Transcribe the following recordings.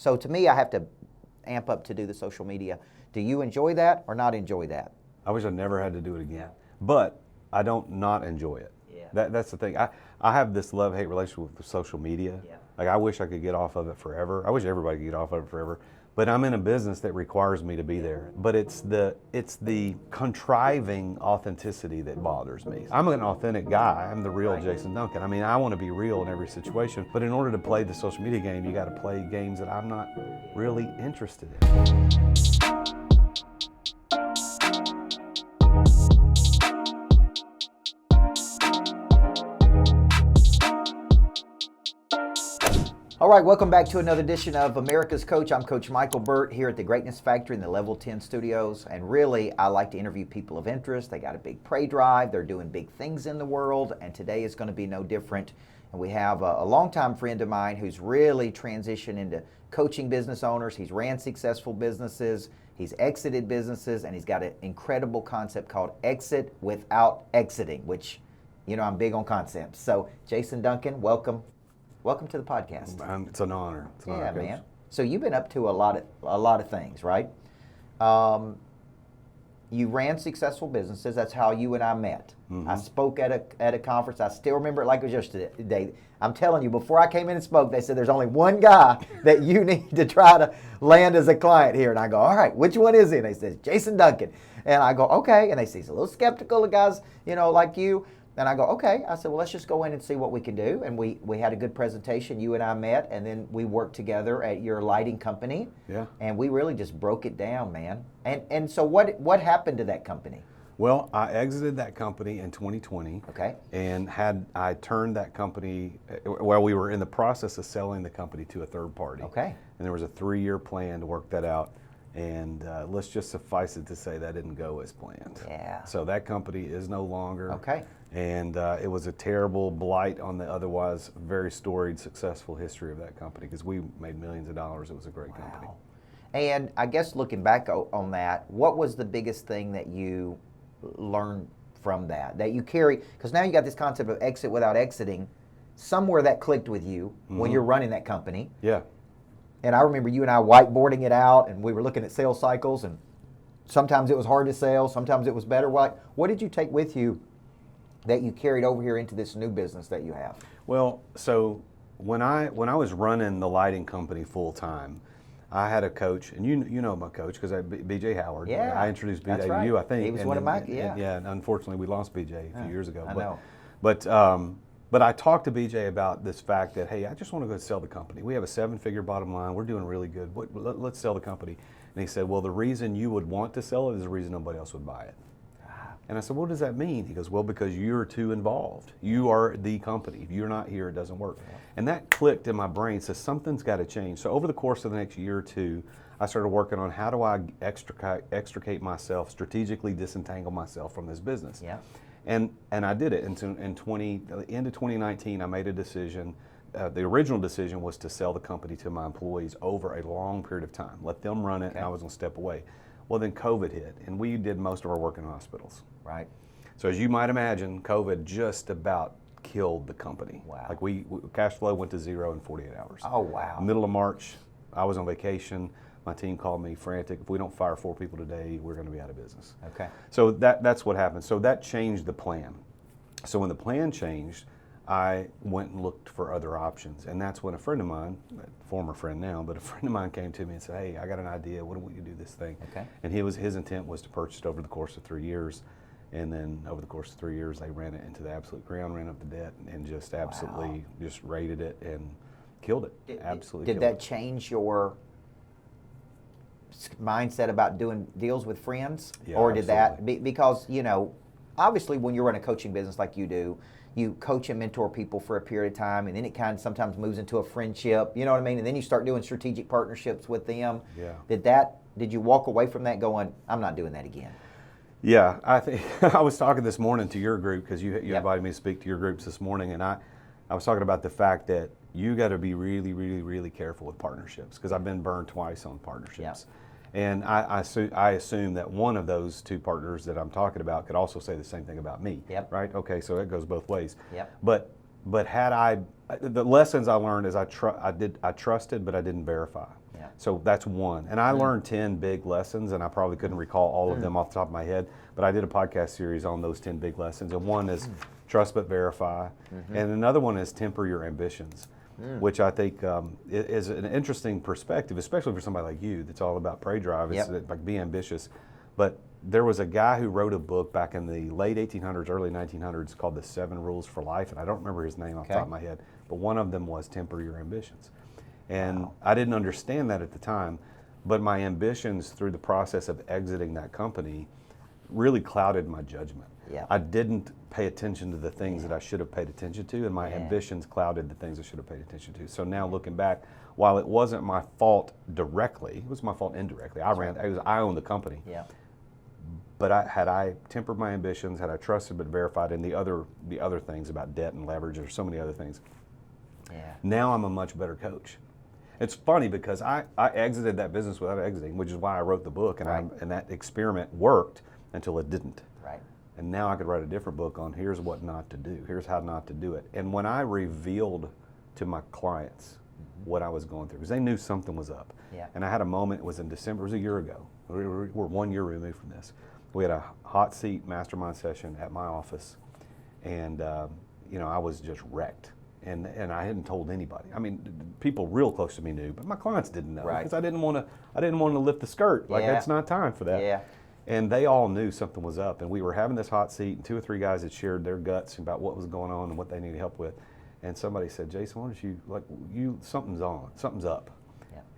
So to me, I have to amp up to do the social media. Do you enjoy that or not enjoy that? I wish I never had to do it again, but I don't not enjoy it. Yeah. That's the thing. I have this love-hate relationship with social media. Yeah. Like, I wish I could get off of it forever. I wish everybody could get off of it forever. But I'm in a business that requires me to be there. But it's the contriving authenticity that bothers me. I'm an authentic guy. I'm the real Jason Duncan. I mean, I want to be real in every situation. But in order to play the social media game, you got to play games that I'm not really interested in. All right, welcome back to another edition of America's Coach. I'm Coach Micheal Burt here at the Greatness Factory in the Level 10 studios. And really, I like to interview people of interest. They got a big prey drive. They're doing big things in the world. And today is going to be no different. And we have a longtime friend of mine who's really transitioned into coaching business owners. He's ran successful businesses. He's exited businesses. And he's got an incredible concept called exit without exiting, which, you know, I'm big on concepts. So, Jason Duncan, welcome. Welcome to the podcast. It's an honor. It's an honor, Coach. Man. So you've been up to a lot of things, right? You ran successful businesses. That's how you and I met. Mm-hmm. I spoke at a conference. I still remember it like it was yesterday. I'm telling you, before I came in and spoke, they said there's only one guy that you need to try to land as a client here. And I go, all right, which one is he? And they said, Jason Duncan. And I go, okay. And they say, he's a little skeptical of guys, you know, like you. And I go, okay. I said, well, let's just go in and see what we can do. And we had a good presentation. You and I met, and then we worked together at your lighting company. Yeah. And we really just broke it down, man. And so what happened to that company? Well, I exited that company in 2020. Okay. And I turned that company, well, we were in the process of selling the company to a third party. Okay. And there was a 3-year plan to work that out. And let's just suffice it to say that didn't go as planned. Yeah. So that company is no longer. Okay. And it was a terrible blight on the otherwise very storied, successful history of that company because we made millions of dollars. It was a great company. And I guess looking back on that, what was the biggest thing that you learned from that you carry? Because now you got this concept of exit without exiting. Somewhere that clicked with you when you're running that company. Yeah. And I remember you and I whiteboarding it out, and we were looking at sales cycles, and sometimes it was hard to sell, sometimes it was better. What did you take with you that you carried over here into this new business that you have? Well, so when I was running the lighting company full time, I had a coach, and you know my coach because BJ Howard. Yeah, I introduced BJ that's right. to you, I think. He was one of my and unfortunately we lost BJ a few years ago. I know. But I talked to BJ about this fact that, hey, I just want to go sell the company. We have a 7-figure bottom line. We're doing really good. Let's sell the company. And he said, well, the reason you would want to sell it is the reason nobody else would buy it. And I said, what does that mean? He goes, well, because you're too involved. You are the company. If you're not here, it doesn't work. Yeah. And that clicked in my brain, says something's got to change. So over the course of the next year or two, I started working on how do I extricate myself, strategically disentangle myself from this business. Yeah. And I did it. And in the end of 2019, I made a decision. The original decision was to sell the company to my employees over a long period of time. Let them run it, and I was going to step away. Well, then COVID hit, and we did most of our work in hospitals. Right. So as you might imagine, COVID just about killed the company. Wow. Like we cash flow went to zero in 48 hours. Oh, wow. Middle of March, I was on vacation. My team called me frantic. If we don't fire 4 people today, we're going to be out of business. Okay. So that's what happened. So that changed the plan. So when the plan changed, I went and looked for other options. And that's when a friend of mine, a former friend now, but a friend of mine came to me and said, hey, I got an idea. What do we do this thing? Okay. And his intent was to purchase it over the course of 3 years. And then over the course of 3 years, they ran it into the absolute ground, ran up the debt, and just absolutely just raided it and killed it. Did that change your mindset about doing deals with friends? Yeah, or did absolutely. that, because, you know, obviously when you run a coaching business like you do, you coach and mentor people for a period of time, and then it kind of sometimes moves into a friendship, you know what I mean? And then you start doing strategic partnerships with them. Yeah. Did you walk away from that going, I'm not doing that again? Yeah, I think I was talking this morning to your group because you Yep. invited me to speak to your groups this morning, and I was talking about the fact that you got to be really, really, really careful with partnerships because I've been burned twice on partnerships. Yep. And I assume that one of those 2 partners that I'm talking about could also say the same thing about me. Yep. Right? Okay, so it goes both ways. Yep. But But the lessons I learned is I trusted, but I didn't verify. Yeah. So that's one. And I learned 10 big lessons, and I probably couldn't recall all of them off the top of my head, but I did a podcast series on those 10 big lessons. And one is trust but verify. And another one is temper your ambitions, which I think is an interesting perspective, especially for somebody like you that's all about prey drive. It's like be ambitious. But there was a guy who wrote a book back in the late 1800s, early 1900s called The 7 Rules for Life, and I don't remember his name off the top of my head, but one of them was temper your ambitions. And I didn't understand that at the time, but my ambitions through the process of exiting that company really clouded my judgment. Yeah. I didn't pay attention to the things that I should have paid attention to, and my ambitions clouded the things I should have paid attention to. So now looking back, while it wasn't my fault directly, it was my fault indirectly. I owned the company. Yeah. But had I tempered my ambitions, had I trusted but verified in the other things about debt and leverage, there's so many other things. Yeah. Now I'm a much better coach. It's funny because I exited that business without exiting, which is why I wrote the book, and and that experiment worked until it didn't. Right. And now I could write a different book on here's what not to do, here's how not to do it. And when I revealed to my clients what I was going through, because they knew something was up. Yeah. And I had a moment, it was in December, it was a year ago. We're 1 year removed from this. We had a hot seat mastermind session at my office, and I was just wrecked. And I hadn't told anybody. I mean, people real close to me knew, but my clients didn't know because I didn't want to lift the skirt. Like it's not time for that. Yeah. And they all knew something was up, and we were having this hot seat, and 2 or 3 guys had shared their guts about what was going on and what they needed help with. And somebody said, "Jason, why don't you something's up."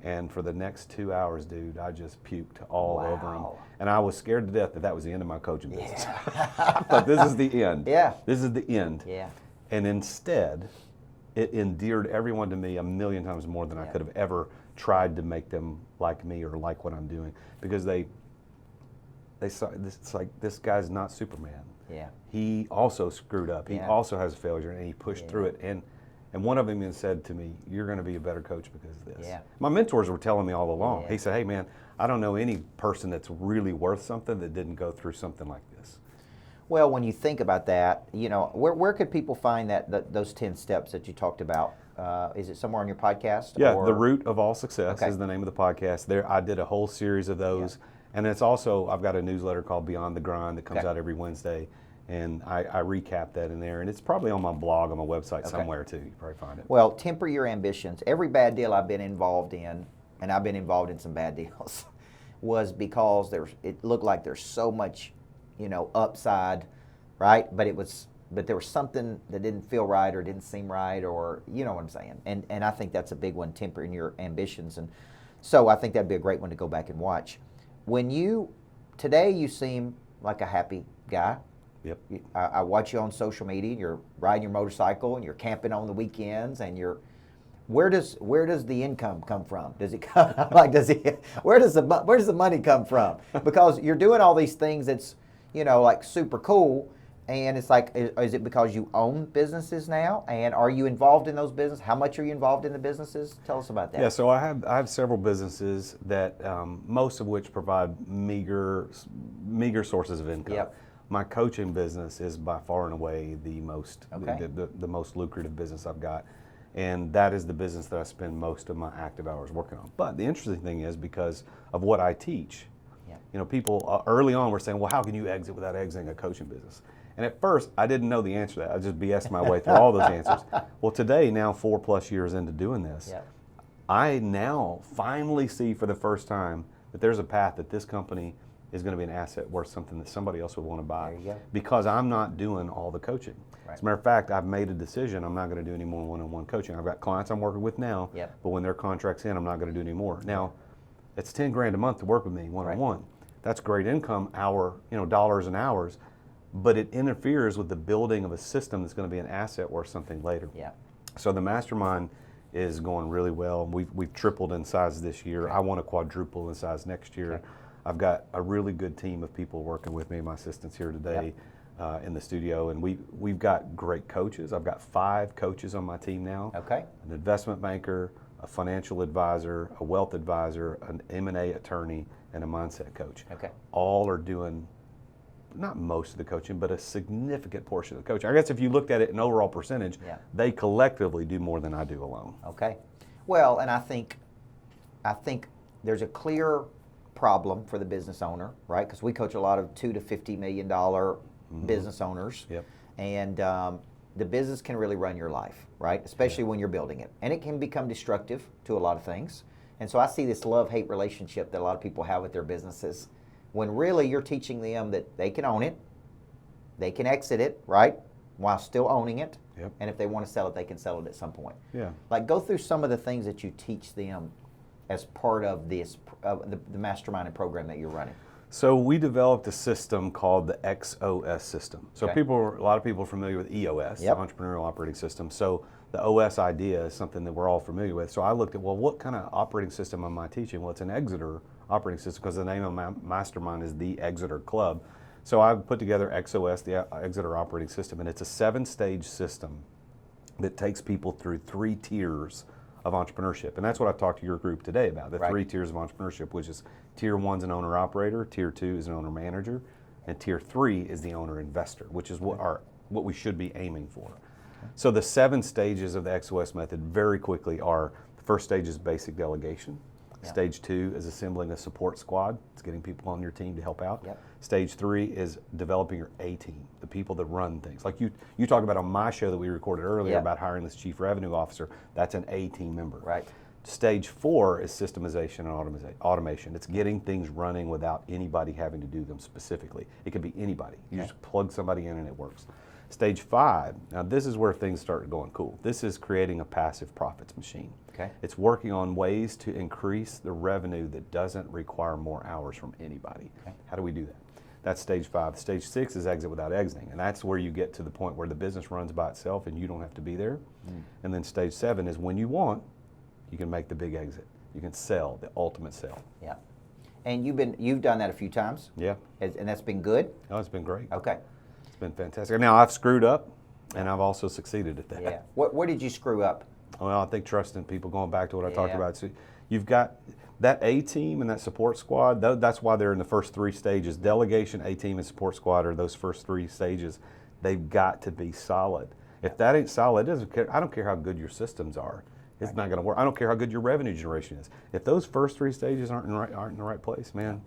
And for the next 2 hours, dude, I just puked all over them. And I was scared to death that was the end of my coaching business. I thought, this is the end. Yeah. This is the end. Yeah. And instead, it endeared everyone to me a million times more than I could have ever tried to make them like me or like what I'm doing. Because they saw, it's like, this guy's not Superman. Yeah. He also screwed up. He also has a failure, and he pushed through it. And one of them even said to me, "You're going to be a better coach because of this." Yeah. My mentors were telling me all along. Yeah. He said, "Hey man, I don't know any person that's really worth something that didn't go through something like this." Well, when you think about that, where could people find those 10 steps that you talked about? Is it somewhere on your podcast? Yeah, The Root of All Success is the name of the podcast. There, I did a whole series of those. And it's also, I've got a newsletter called Beyond the Grind that comes out every Wednesday. And I recap that in there. And it's probably on my blog, on my website somewhere too. You can probably find it. Well, temper your ambitions. Every bad deal I've been involved in, and I've been involved in some bad deals, was because it looked like there's so much, upside, right? But there was something that didn't feel right or didn't seem right, or you know what I'm saying. And I think that's a big one, tempering your ambitions. And so I think that'd be a great one to go back and watch. Today you seem like a happy guy. Yep. I watch you on social media, and you're riding your motorcycle, and you're camping on the weekends, and where does the income come from? Does it come where does the money come from? Because you're doing all these things that's, like super cool, and it's like, is it because you own businesses now? And are you involved in those businesses? How much are you involved in the businesses? Tell us about that. Yeah, so I have several businesses that most of which provide meager sources of income. Yep. My coaching business is by far and away the most the most lucrative business I've got, and that is the business that I spend most of my active hours working on. But the interesting thing is, because of what I teach, people early on were saying, "Well, how can you exit without exiting a coaching business?" And at first, I didn't know the answer to that. I just BS'd my way through all those answers. Well, today, now 4+ years into doing this, I now finally see for the first time that there's a path that this company is going to be an asset worth something that somebody else would want to buy, because I'm not doing all the coaching. Right. As a matter of fact, I've made a decision. I'm not going to do any more one-on-one coaching. I've got clients I'm working with now, but when their contract's in, I'm not going to do any more. Now, it's $10,000 a month to work with me one-on-one. Right. That's great income, dollars and hours, but it interferes with the building of a system that's going to be an asset worth something later. Yeah. So the mastermind is going really well. We've tripled in size this year. I want to quadruple in size next year. Okay. I've got a really good team of people working with me, my assistants here today in the studio, and we've got great coaches. I've got 5 coaches on my team now. Okay. An investment banker, a financial advisor, a wealth advisor, an M&A attorney, and a mindset coach. Okay. All are doing not most of the coaching, but a significant portion of the coaching. I guess if you looked at it in overall percentage, they collectively do more than I do alone. Okay. Well, and I think there's a clear problem for the business owner, right? Because we coach a lot of $2 to $50 million business owners. Yep. And the business can really run your life, right? Especially when you're building it. And it can become destructive to a lot of things. And so I see this love-hate relationship that a lot of people have with their businesses, when really you're teaching them that they can own it, they can exit it, right, while still owning it. Yep. And if they want to sell it, they can sell it at some point. Yeah. Like, go through some of the things that you teach them as part of this, the mastermind program that you're running. So we developed a system called the XOS system. So Okay. a lot of people are familiar with EOS, Yep. the Entrepreneurial Operating System. So the OS idea is something that we're all familiar with. So I looked at, well, what kind of operating system am I teaching? Well, it's an Exeter operating system, because the name of my mastermind is the Exeter Club. So I've put together XOS, the Exeter Operating System, and it's a 7-stage system that takes people through 3 tiers of entrepreneurship. And that's what I've talked to your group today about, the 3 tiers of entrepreneurship, which is tier 1 is an owner operator, tier 2 is an owner manager, and tier 3 is the owner investor, which is what we should be aiming for. So the 7 stages of the XOS method very quickly are: the first stage is basic delegation. Stage 2 is assembling a support squad. It's getting people on your team to help out. Stage 3 is developing your A team, the people that run things. Like you talked about on my show that we recorded earlier about hiring this chief revenue officer. That's an A team member. Right. Stage 4 is systemization and automation. It's getting things running without anybody having to do them specifically. It could be anybody. You just plug somebody in and it works. Stage 5, now this is where things start going cool. This is creating a passive profits machine. Okay. It's working on ways to increase the revenue that doesn't require more hours from anybody. Okay. How do we do that? That's stage 5. Stage 6 is exit without exiting, and that's where you get to the point where the business runs by itself and you don't have to be there. And then stage 7 is when you want, you can make the big exit. You can sell, the ultimate sell. Yeah. And you've done that a few times? Yeah. And that's been good? Oh, it's been great. Okay. It's been fantastic. Now, I've screwed up, and I've also succeeded at that. Yeah. Where did you screw up? Well, I think trusting people, going back to what I talked about. So you've got that A team and that support squad. That's why they're in the first 3 stages. Delegation, A team, and support squad are those first 3 stages. They've got to be solid. If that ain't solid, it doesn't care. I don't care how good your systems are. It's not going to work. I don't care how good your revenue generation is. If those first 3 stages aren't in the right place, man,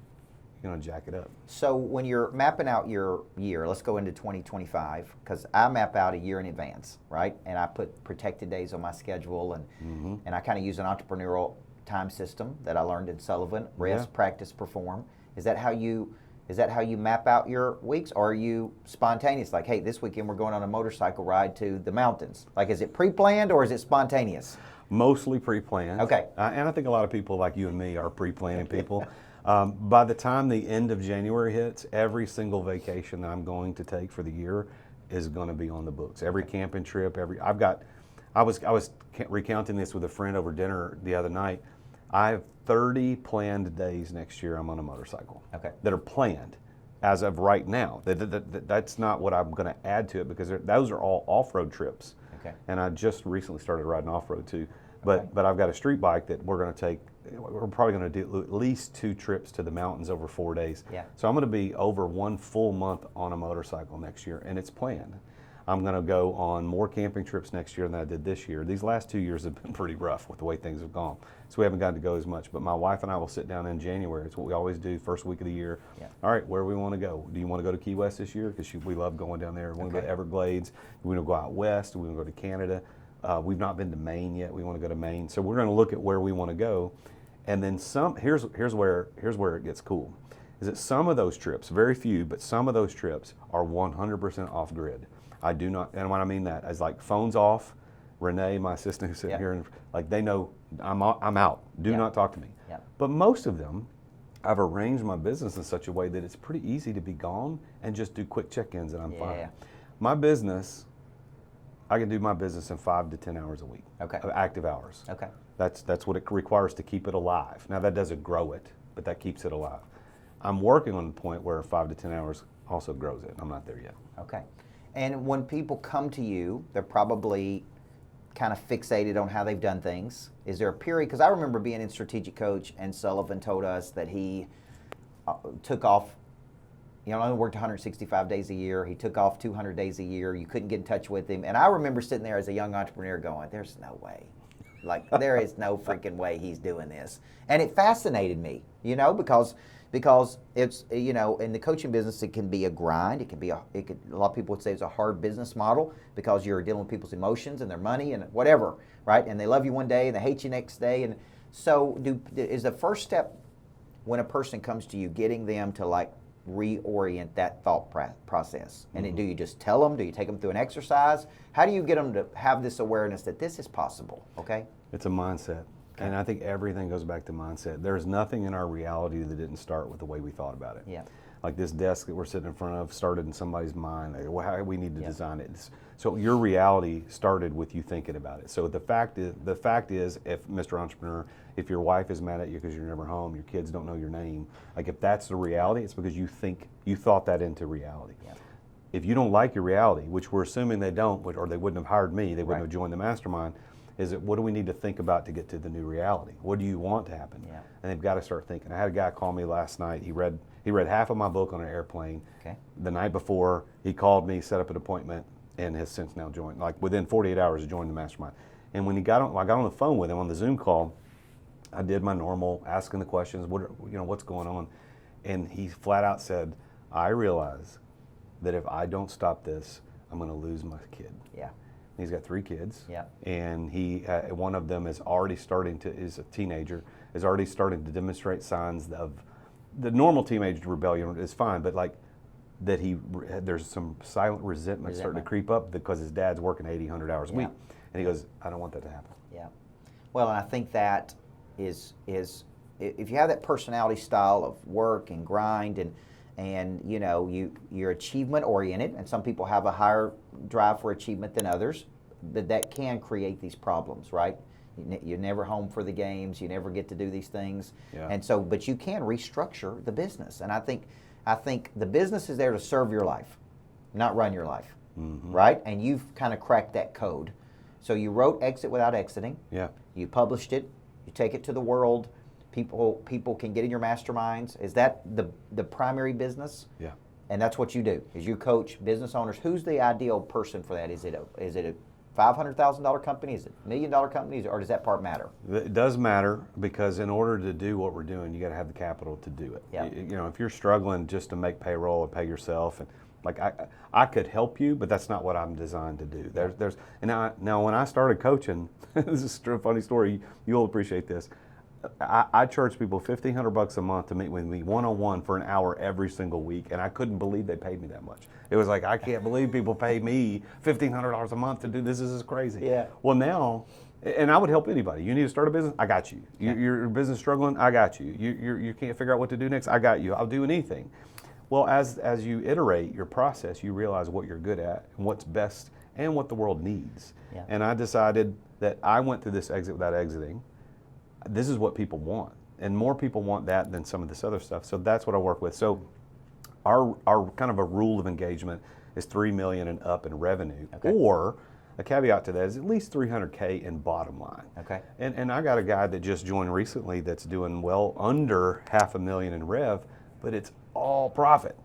you're going to jack it up. So when you're mapping out your year, let's go into 2025, because I map out a year in advance, right? And I put protected days on my schedule, and I kind of use an entrepreneurial time system that I learned in Sullivan: rest, practice, perform. Is that how you map out your weeks, or are you spontaneous? Like, hey, this weekend we're going on a motorcycle ride to the mountains. Like, is it pre-planned or is it spontaneous? Mostly pre-planned. Okay. And I think a lot of people like you and me are pre-planning people. By the time the end of January hits, every single vacation that I'm going to take for the year is going to be on the books. Every camping trip, I was recounting this with a friend over dinner the other night. I have 30 planned days next year I'm on a motorcycle. Okay. That are planned as of right now. That's not what I'm going to add to it, because those are all off-road trips. Okay. And I just recently started riding off-road too. But I've got a street bike that we're going to take. We're probably going to do at least 2 trips to the mountains over 4 days. Yeah. So I'm going to be over 1 full month on a motorcycle next year, and it's planned. I'm going to go on more camping trips next year than I did this year. These last 2 years have been pretty rough with the way things have gone. So we haven't gotten to go as much. But my wife and I will sit down in January. It's what we always do, first week of the year. Yeah. All right, where do we want to go? Do you want to go to Key West this year? Because we love going down there. We want to go to Everglades. Do we want to go out west? Do we want to go to Canada? We've not been to Maine yet. We want to go to Maine. So we're going to look at where we want to go. And then here's where it gets cool. Is that some of those trips, very few, but some of those trips are 100% off grid. I do not, and when I mean that, is like phones off. Renee, my assistant who's sitting here, and like they know I'm out. Do not talk to me. Yeah. But most of them, I've arranged my business in such a way that it's pretty easy to be gone and just do quick check-ins and I'm fine. My business, I can do my business in 5 to 10 hours a week of active hours. Okay. That's what it requires to keep it alive. Now that doesn't grow it, but that keeps it alive. I'm working on the point where 5 to 10 hours also grows it. I'm not there yet. Okay. And when people come to you, they're probably kind of fixated on how they've done things. Is there a period? Because I remember being in Strategic Coach and Sullivan told us that he took off only worked 165 days a year. He took off 200 days a year. You couldn't get in touch with him. And I remember sitting there as a young entrepreneur going, there's no way. Like, there is no freaking way he's doing this. And it fascinated me, because it's, in the coaching business, it can be a grind. It can be a lot of people would say it's a hard business model because you're dealing with people's emotions and their money and whatever, right? And they love you one day and they hate you next day. And so is the first step when a person comes to you, getting them to like reorient that thought process? And do you just tell them? Do you take them through an exercise? How do you get them to have this awareness that this is possible? Okay. It's a mindset. Okay. And I think everything goes back to mindset. There's nothing in our reality that didn't start with the way we thought about it. Yeah. Like this desk that we're sitting in front of started in somebody's mind. How we need to design it. So your reality started with you thinking about it. So the fact is, if Mr. Entrepreneur, if your wife is mad at you because you're never home, your kids don't know your name, like if that's the reality, it's because you thought that into reality. Yeah. If you don't like your reality, which we're assuming they don't, or they wouldn't have hired me, they wouldn't have joined the mastermind, is it what do we need to think about to get to the new reality? What do you want to happen? Yeah. And they've got to start thinking. I had a guy call me last night. He read half of my book on an airplane. Okay. The night before, he called me, set up an appointment, and has since now joined. Like within 48 hours, he joined the mastermind. And when I got on the phone with him on the Zoom call, I did my normal asking the questions. What's going on? And he flat out said, "I realize that if I don't stop this, I'm going to lose my kid." Yeah. He's got 3 kids. Yeah. And one of them is a teenager, is already starting to demonstrate signs of the normal teenage rebellion is fine, but like that there's some silent resentment starting to creep up because his dad's working 80, 100 hours a week. And he goes, "I don't want that to happen." Yeah. Well, and I think that is if you have that personality style of work and grind and you're achievement oriented, and some people have a higher drive for achievement than others, that can create these problems, right? You're never home for the games, you never get to do these things. Yeah. And so, but you can restructure the business. And I think the business is there to serve your life, not run your life, right? And you've kind of cracked that code. So you wrote Exit Without Exiting. Yeah. You published it, you take it to the world. People can get in your masterminds. Is that the primary business? Yeah. And that's what you do, is you coach business owners. Who's the ideal person for that? Is it a $500,000 company? Is it $1 million companies, or does that part matter? It does matter, because in order to do what we're doing, you got to have the capital to do it. Yeah. If you're struggling just to make payroll or pay yourself, and like I could help you, but that's not what I'm designed to do. Now when I started coaching, this is a funny story. You'll appreciate this. I charge people $1,500 a month to meet with me one-on-one for an hour every single week, and I couldn't believe they paid me that much. It was like, I can't believe people pay me $1,500 a month to do this. This is crazy. Yeah. Well, now, and I would help anybody. You need to start a business? I got you. Your business struggling? I got you. You can't figure out what to do next? I got you. I'll do anything. Well, as you iterate your process, you realize what you're good at and what's best and what the world needs. Yeah. And I decided that I went through this Exit Without Exiting. This is what people want, and more people want that than some of this other stuff. So that's what I work with. So our kind of a rule of engagement is $3 million and up in revenue, or a caveat to that is at least $300K in bottom line. Okay. And I got a guy that just joined recently that's doing well under $500,000 in rev, but it's all profit.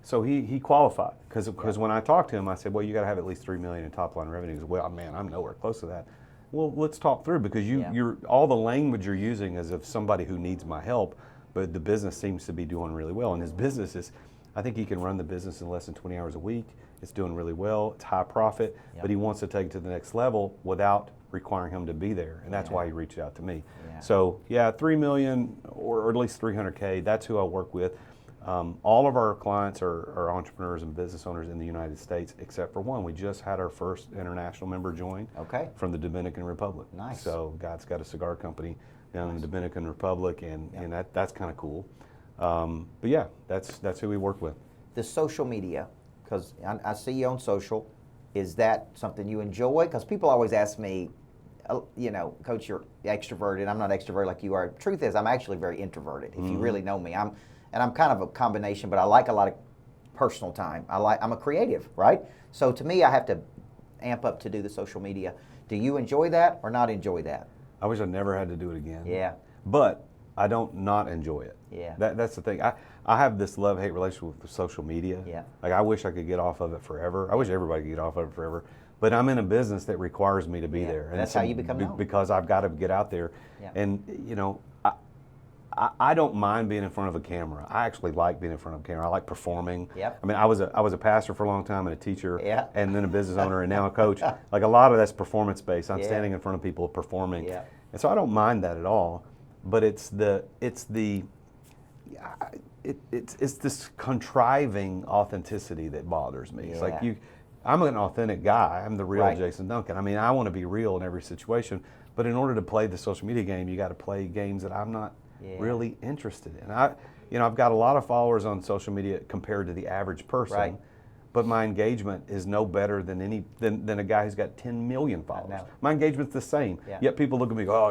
So he qualified, because when I talked to him, I said, well, you got to have at least $3 million in top line revenue. He goes, well, man, I'm nowhere close to that. Well, let's talk through, because you're all the language you're using is of somebody who needs my help, but the business seems to be doing really well. And his business is, I think he can run the business in less than 20 hours a week. It's doing really well. It's high profit, but he wants to take it to the next level without requiring him to be there. And that's why he reached out to me. Yeah. So yeah, 3 million or at least 300K, that's who I work with. All of our clients are entrepreneurs and business owners in the United States, except for one. We just had our first international member join from the Dominican Republic. Nice. So God's got a cigar company down in the Dominican Republic, and that's kind of cool. But yeah, that's who we work with. The social media, because I see you on social. Is that something you enjoy? Because people always ask me, Coach, you're extroverted. I'm not extroverted like you are. Truth is, I'm actually very introverted. If you really know me, I'm kind of a combination, but I like a lot of personal time. I'm a creative, right? So to me, I have to amp up to do the social media. Do you enjoy that or not enjoy that? I wish I never had to do it again. Yeah. But I don't not enjoy it. Yeah. That's the thing. I have this love-hate relationship with social media. Yeah. Like, I wish I could get off of it forever. I wish everybody could get off of it forever. But I'm in a business that requires me to be there. And that's how you become known. Because I've got to get out there. Yeah. And, you know, I don't mind being in front of a camera. I actually like being in front of a camera. I like performing. Yep. I mean, I was a pastor for a long time and a teacher, Yeah. and then a business owner, and now a coach. Like, a lot of that's performance based. I'm Yeah. standing in front of people performing, Yeah. and so I don't mind that at all. But it's this contriving authenticity that bothers me. It's like Yeah. I'm an authentic guy. I'm the real Right. Jason Duncan. I mean, I want to be real in every situation. But in order to play the social media game, you got to play games that I'm not really interested in. I've got a lot of followers on social media compared to the average person. Right. But my engagement is no better than than a guy who's got 10 million followers. My engagement's the same. Yeah. Yet people look at me and go, oh,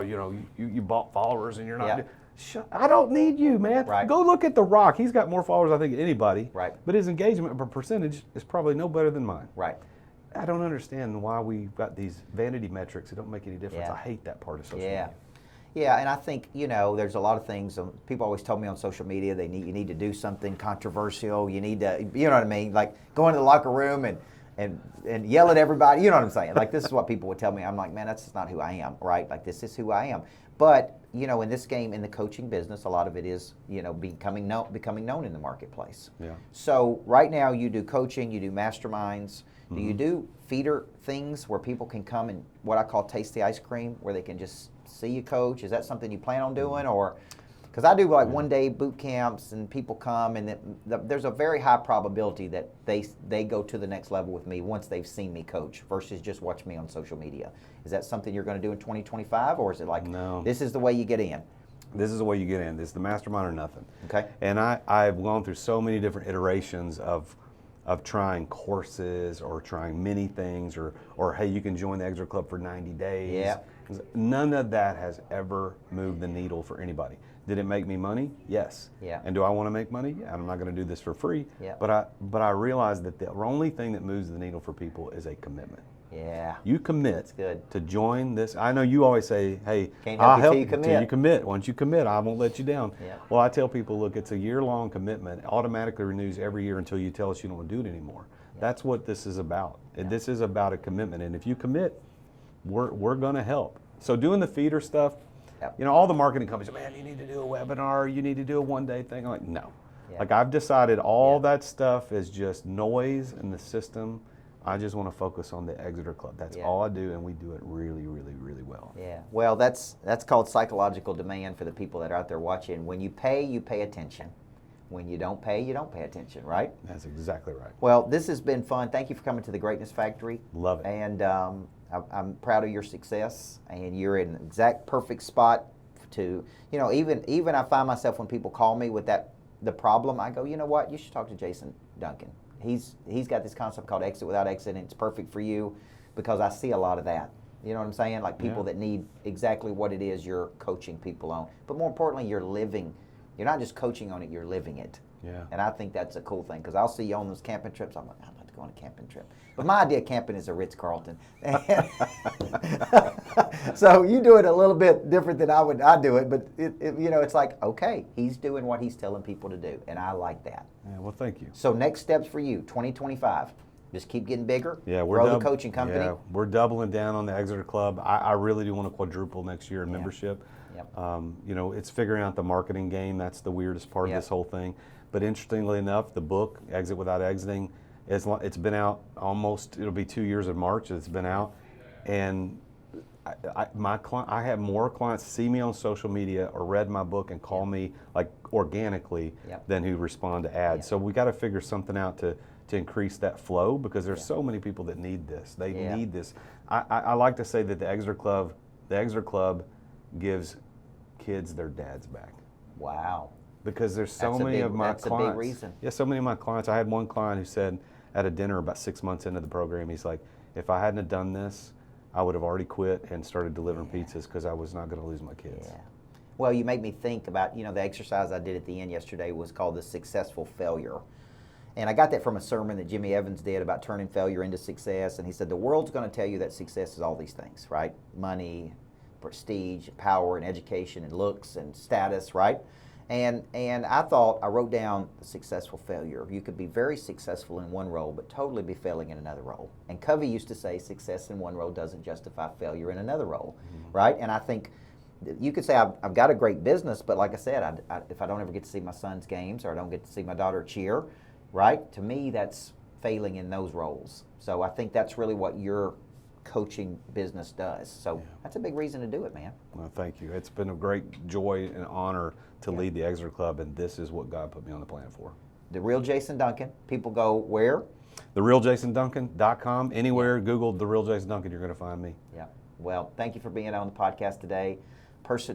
you bought followers and you're not. Yeah. I don't need you, man. Right. Go look at The Rock. He's got more followers, I think, than anybody. Right. But his engagement per percentage is probably no better than mine. Right. I don't understand why we've got these vanity metrics that don't make any difference. Yeah. I hate that part of social Yeah. media. Yeah, and I think, there's a lot of things, people always tell me on social media, you need to do something controversial, you need to, you know what I mean, like go into the locker room and yell at everybody, you know what I'm saying? Like, this is what people would tell me. I'm like, man, that's just not who I am, right? Like, this is who I am. But, in this game, in the coaching business, a lot of it is, becoming known in the marketplace. Yeah. So right now you do coaching, you do masterminds. Do you do feeder things where people can come and what I call taste the ice cream, where they can just see you coach? Is that something you plan on doing? Or, because I do like one-day boot camps and people come and there's a very high probability that they go to the next level with me once they've seen me coach versus just watch me on social media. Is that something you're going to do in 2025, or is it like, no, this is the way you get in? This is the way you get in. This is the mastermind or nothing. Okay. And I've gone through so many different iterations of trying courses or trying many things or hey, you can join the Extra Club for 90 days. Yeah. None of that has ever moved the needle for anybody. Did it make me money? Yes. Yeah. And do I want to make money? Yeah, I'm not going to do this for free. Yeah. But I realize that the only thing that moves the needle for people is a commitment. Yeah. You commit good. to join this. I know you always say, hey, Can't help I'll you help till you you commit. till you commit. Once you commit, I won't let you down. Yeah. Well, I tell people, look, it's a year-long commitment. It automatically renews every year until you tell us you don't want to do it anymore. Yeah. That's what this is about. Yeah. This is about a commitment. And if you commit, we're going to help. So doing the feeder stuff, all the marketing companies, man, you need to do a webinar, you need to do a one-day thing. I'm like, no. Yeah. Like, I've decided all that stuff is just noise in the system. I just want to focus on the Exeter Club. That's all I do, and we do it really, really, really well. Yeah. Well, that's called psychological demand for the people that are out there watching. When you pay attention. When you don't pay attention, right? That's exactly right. Well, this has been fun. Thank you for coming to the Greatness Factory. Love it. And I'm proud of your success, and you're in an exact perfect spot to, even I find myself when people call me with the problem, I go, you know what, you should talk to Jason Duncan. He's got this concept called exit without exit, and it's perfect for you because I see a lot of that. You know what I'm saying? Like people that need exactly what it is you're coaching people on. But more importantly, you're not just coaching on it, you're living it. Yeah. And I think that's a cool thing because I'll see you on those camping trips. I'm like, I'd like to go on a camping trip. But my idea of camping is a Ritz-Carlton. So you do it a little bit different than I do it, but it's like, okay, he's doing what he's telling people to do, and I like that. Yeah, well, thank you. So next steps for you, 2025. Just keep getting bigger. Yeah, grow the coaching company. Yeah, we're doubling down on the Exeter Club. I really do want to quadruple next year in membership. Yep. It's figuring out the marketing game. That's the weirdest part of this whole thing. But interestingly enough, the book Exit Without Exiting, it's been out almost. It'll be 2 years in March. It's been out, and I have more clients see me on social media or read my book and call me like organically than who respond to ads. So we got to figure something out to increase that flow because there's so many people that need this. They need this. I like to say that the Exeter Club gives kids their dads back. Wow. Because there's so many of my clients. That's a big reason. Yeah, so many of my clients. I had one client who said at a dinner about 6 months into the program, he's like, if I hadn't have done this, I would have already quit and started delivering pizzas because I was not going to lose my kids. Yeah. Well, you make me think about, the exercise I did at the end yesterday was called the successful failure. And I got that from a sermon that Jimmy Evans did about turning failure into success. And he said, the world's going to tell you that success is all these things, right? Money, prestige, power, and education, and looks, and status, right? And I wrote down the successful failure. You could be very successful in one role, but totally be failing in another role. And Covey used to say success in one role doesn't justify failure in another role, right? And I think you could say I've got a great business, but like I said, if I don't ever get to see my son's games or I don't get to see my daughter cheer, right? To me, that's failing in those roles. So I think that's really what your coaching business does. So that's a big reason to do it, man. Well, thank you. It's been a great joy and honor to lead the Exeter Club, and this is what God put me on the plan for. The Real Jason Duncan. People go where? TheRealJasonDuncan.com. Anywhere, Google The Real Jason Duncan, you're going to find me. Yeah. Well, thank you for being on the podcast today.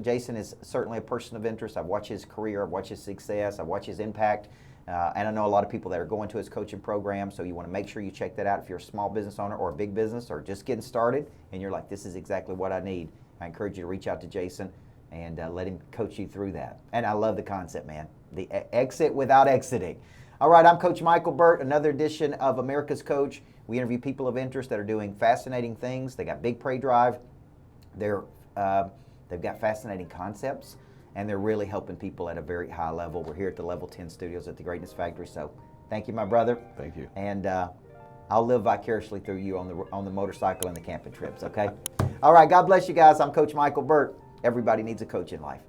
Jason is certainly a person of interest. I've watched his career, I've watched his success, I've watched his impact. And I know a lot of people that are going to his coaching program, so you want to make sure you check that out if you're a small business owner or a big business or just getting started and you're like, this is exactly what I need. I encourage you to reach out to Jason and let him coach you through that. And I love the concept, man. The exit without exiting. All right, I'm Coach Micheal Burt, another edition of America's Coach. We interview people of interest that are doing fascinating things. They got big prey drive. They've got fascinating concepts. And they're really helping people at a very high level. We're here at the Level 10 studios at the Greatness Factory. So thank you, my brother. Thank you. And I'll live vicariously through you on the motorcycle and the camping trips, okay? All right, God bless you guys. I'm Coach Micheal Burt. Everybody needs a coach in life.